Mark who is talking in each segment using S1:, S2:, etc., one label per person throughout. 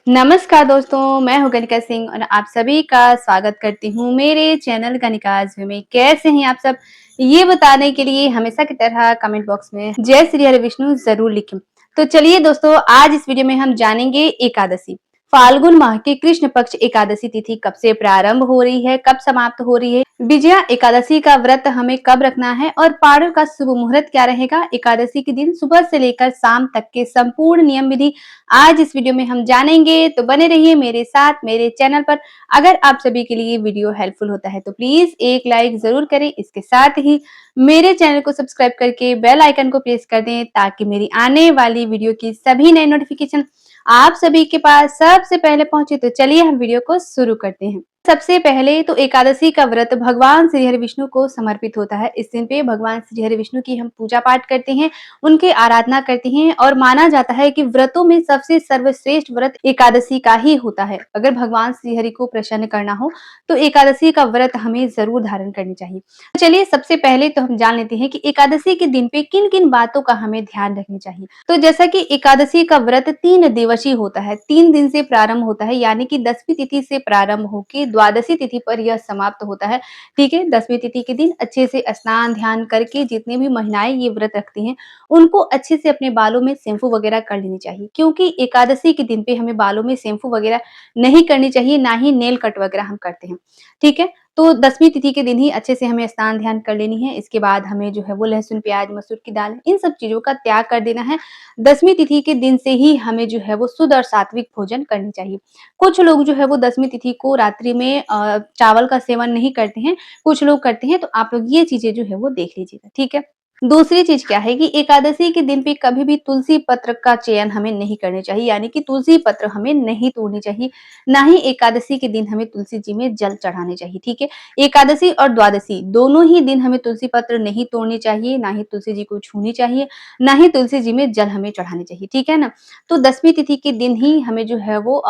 S1: नमस्कार दोस्तों, मैं हूँ गनिका सिंह और आप सभी का स्वागत करती हूँ मेरे चैनल गनिकाज़ व्यू में। कैसे हैं आप सब? ये बताने के लिए हमेशा की तरह कमेंट बॉक्स में जय श्री हरि विष्णु ज़रूर लिखें। तो चलिए दोस्तों, आज इस वीडियो में हम जानेंगे एकादशी। फाल्गुन माह की कृष्ण पक्ष एकादशी तिथि कब से प्रारंभ हो रही है, कब समाप्त हो रही है, विजया एकादशी का व्रत हमें कब रखना है और पारण का शुभ मुहूर्त क्या रहेगा, एकादशी के दिन सुबह से लेकर शाम तक के संपूर्ण नियम विधि आज इस वीडियो में हम जानेंगे। तो बने रहिए मेरे साथ मेरे चैनल पर। अगर आप सभी के लिए वीडियो हेल्पफुल होता है तो प्लीज एक लाइक जरूर करें। इसके साथ ही मेरे चैनल को सब्सक्राइब करके बेल आइकन को प्रेस कर दें ताकि मेरी आने वाली वीडियो की सभी नई नोटिफिकेशन आप सभी के पास सबसे पहले पहुंचे। तो चलिए हम वीडियो को शुरू करते हैं। सबसे पहले तो एकादशी का व्रत भगवान श्री हरि विष्णु को समर्पित होता है। इस दिन पे भगवान श्री हरि विष्णु की हम पूजा पाठ करते हैं, उनकी आराधना करते हैं और माना जाता है कि व्रतों में सबसे सर्वश्रेष्ठ व्रत एकादशी का ही होता है। अगर भगवान श्री हरि को प्रसन्न करना हो तो एकादशी का व्रत हमें जरूर धारण करनी चाहिए। तो चलिए सबसे पहले तो हम जान लेते हैं कि एकादशी के दिन पे किन किन बातों का हमें ध्यान रखनी चाहिए। तो जैसा कि एकादशी का व्रत 3 दिवसीय होता है, 3 दिन से प्रारंभ होता है, यानी कि 10वीं तिथि से प्रारंभ होकर द्वादशी तिथि पर यह समाप्त होता है। ठीक है, 10वीं तिथि के दिन अच्छे से स्नान ध्यान करके जितनी भी महिलाएं ये व्रत रखती हैं उनको अच्छे से अपने बालों में शैम्पू वगैरह कर लेनी चाहिए, क्योंकि एकादशी के दिन पे हमें बालों में शैम्पू वगैरह नहीं करनी चाहिए, ना ही नेल कट वगैरह हम करते हैं। ठीक है, तो 10वीं तिथि के दिन ही अच्छे से हमें स्नान ध्यान कर लेनी है। इसके बाद हमें जो है वो लहसुन प्याज मसूर की दाल इन सब चीजों का त्याग कर देना है। 10वीं तिथि के दिन से ही हमें जो है वो शुद्ध और सात्विक भोजन करनी चाहिए। कुछ लोग जो है वो 10वीं तिथि को रात्रि में चावल का सेवन नहीं करते हैं, कुछ लोग करते हैं, तो आप लोग ये चीजें जो है वो देख लीजिएगा। ठीक है, दूसरी चीज क्या है कि एकादशी के दिन पे कभी भी तुलसी पत्र का चयन हमें नहीं करनी चाहिए, यानी कि तुलसी पत्र हमें नहीं तोड़नी चाहिए। ना ही एकादशी के दिन हमें तुलसी जी में जल चढ़ाने चाहिए। ठीक है, एकादशी और द्वादशी दोनों ही दिन हमें तुलसी पत्र नहीं तोड़नी चाहिए, ना ही तुलसी जी को छूनी चाहिए, ना ही तुलसी जी में जल हमें चढ़ानी चाहिए। ठीक है ना, तो 10वीं तिथि के दिन ही हमें जो है वो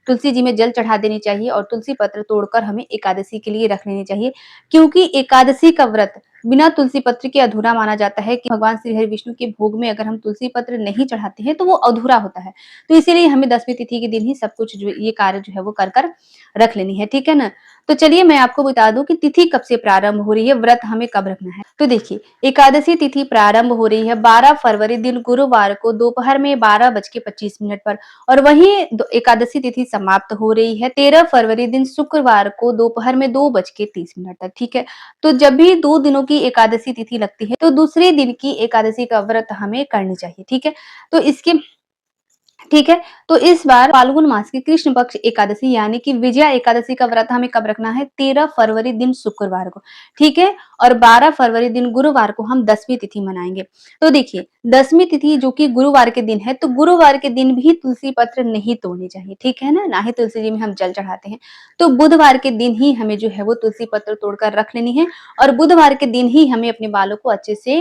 S1: तुलसी जी में जल चढ़ा देनी चाहिए और तुलसी पत्र तोड़कर हमें एकादशी के लिए रख लेनी चाहिए, क्योंकि एकादशी का व्रत बिना तुलसी पत्र के अधूरा माना जाता है। कि भगवान श्री हरि विष्णु के भोग में अगर हम तुलसी पत्र नहीं चढ़ाते हैं तो वो अधूरा होता है। तो इसीलिए हमें 10वीं तिथि के दिन ही सब कुछ जो ये कार्य जो है वो कर रख लेनी है। ठीक है ना, तो चलिए मैं आपको बता दूं कि तिथि कब से प्रारंभ हो रही है, व्रत हमें कब रखना है। तो देखिए, एकादशी तिथि प्रारंभ हो रही है 12 फरवरी दिन गुरुवार को दोपहर में 12:25 पर और वहीं एकादशी तिथि समाप्त हो रही है 13 फरवरी दिन शुक्रवार को दोपहर में 2:30 तक। ठीक है, तो जब भी 2 दिनों की एकादशी तिथि लगती है तो दूसरे दिन की एकादशी का व्रत हमें करनी चाहिए। ठीक है, तो इसके ठीक है, तो इस बार फाल्गुन मास की कृष्ण पक्ष एकादशी यानी कि विजया एकादशी का व्रत हमें कब रखना है, 13 फरवरी दिन शुक्रवार को। ठीक है, और 12 फरवरी दिन गुरुवार को हम 10वीं तिथि मनाएंगे। तो देखिए, 10वीं तिथि जो कि गुरुवार के दिन है, तो गुरुवार के दिन भी तुलसी पत्र नहीं तोड़नी चाहिए। ठीक है ना ही तुलसी जी में हम जल चढ़ाते हैं। तो बुधवार के दिन ही हमें जो है वो तुलसी पत्र तोड़कर रख लेनी है और बुधवार के दिन ही हमें अपने बालों को अच्छे से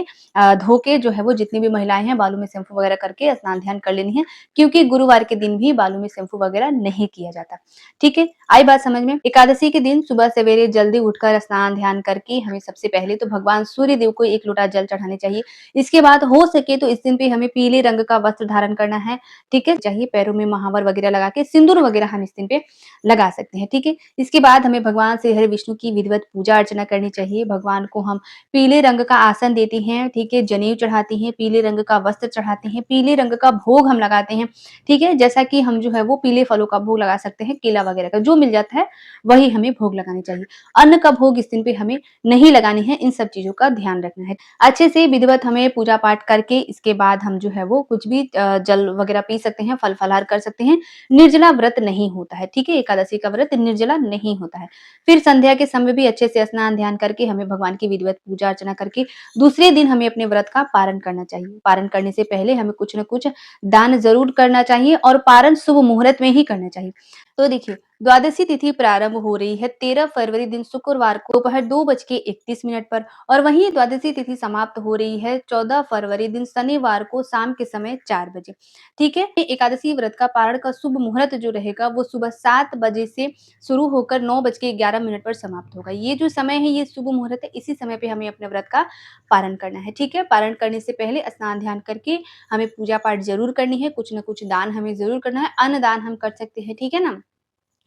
S1: धो के जो है वो जितनी भी महिलाएं हैं बालों में शैम्पू वगैरह करके स्नान ध्यान कर लेनी है, क्योंकि गुरुवार के दिन भी बालों में शैम्पू वगैरह नहीं किया जाता। ठीक है, आई बात समझ में। एकादशी के दिन सुबह सवेरे जल्दी उठकर स्नान ध्यान करके हमें सबसे पहले तो भगवान सूर्य देव को 1 लोटा जल चढ़ाने चाहिए। इसके बाद हो सके तो इस दिन पे हमें पीले रंग का वस्त्र धारण करना है। ठीक है, चाहिए पैरों में महावर वगैरह लगा के सिंदूर वगैरह हम इस दिन पे लगा सकते हैं। ठीक है, इसके बाद हमें भगवान श्री हरि विष्णु की विधिवत पूजा अर्चना करनी चाहिए। भगवान को हम पीले रंग का आसन देते हैं। ठीक है, जनेऊ चढ़ाते हैं, पीले रंग का वस्त्र चढ़ाते हैं, पीले रंग का भोग हम लगाते हैं। ठीक है, जैसा कि हम जो है वो पीले फलों का भोग लगा सकते हैं, केला वगैरह का जो मिल जाता है वही हमें भोग लगानी चाहिए। अन्न का भोग इस दिन पे हमें नहीं लगानी है, इन सब चीजों का ध्यान रखना है। अच्छे से विधिवत हमें पूजा पाठ करके इसके बाद हम जो है वो कुछ भी जल वगैरह पी सकते हैं, फल फलाहार कर सकते हैं। निर्जला व्रत नहीं होता है। ठीक है, एकादशी का व्रत निर्जला नहीं होता है। फिर संध्या के समय भी अच्छे से स्नान ध्यान करके हमें भगवान की विधिवत पूजा अर्चना करके दूसरे दिन हमें अपने व्रत का पारण करना चाहिए। पारण करने से पहले हमें कुछ न कुछ दान जरूर करना चाहिए और पारण शुभ मुहूर्त में ही करना चाहिए। तो देखिए, द्वादशी तिथि प्रारंभ हो रही है 13 फरवरी दिन शुक्रवार को दोपहर 2:31 पर और वहीं द्वादशी तिथि समाप्त हो रही है 14 फरवरी दिन शनिवार को शाम के समय 4 बजे। ठीक है? एकादशी व्रत का पारण का शुभ मुहूर्त जो रहेगा वो सुबह 7 बजे से शुरू होकर 9:11 पर समाप्त होगा। ये जो समय है ये शुभ मुहूर्त है, इसी समय पे हमें अपने व्रत का पारण करना है। ठीक है? पारण करने से पहले स्नान ध्यान करके हमें पूजा पाठ ज़रूर करनी है, कुछ न कुछ दान हमें ज़रूर करना है, अन्न दान हम कर सकते हैं। ठीक है ना?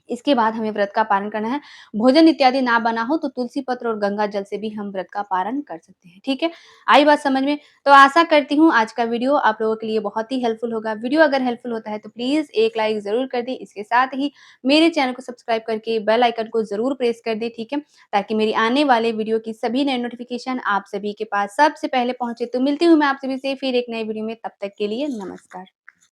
S1: इसके बाद हमें व्रत का पारण करना है। भोजन इत्यादि ना बना हो तो तुलसी पत्र और गंगा जल से भी हम व्रत का पारण कर सकते हैं, ठीक है? आई बात समझ में? तो आशा करती हूँ आज का वीडियो आप लोगों के लिए बहुत ही हेल्पफुल होगा। वीडियो अगर हेल्पफुल होता है तो प्लीज़ एक लाइक ज़रूर कर दें। इसके साथ ही मेरे चैनल को सब्सक्राइब करके बेल आइकन को ज़रूर प्रेस कर दें, ठीक है? ताकि मेरी आने वाले वीडियो की सभी नए नोटिफ़िकेशन आप सभी के पास सबसे पहले पहुँचे। तो मिलती हूँ मैं आप सभी से फिर एक नई वीडियो में, तब तक के लिए नमस्कार।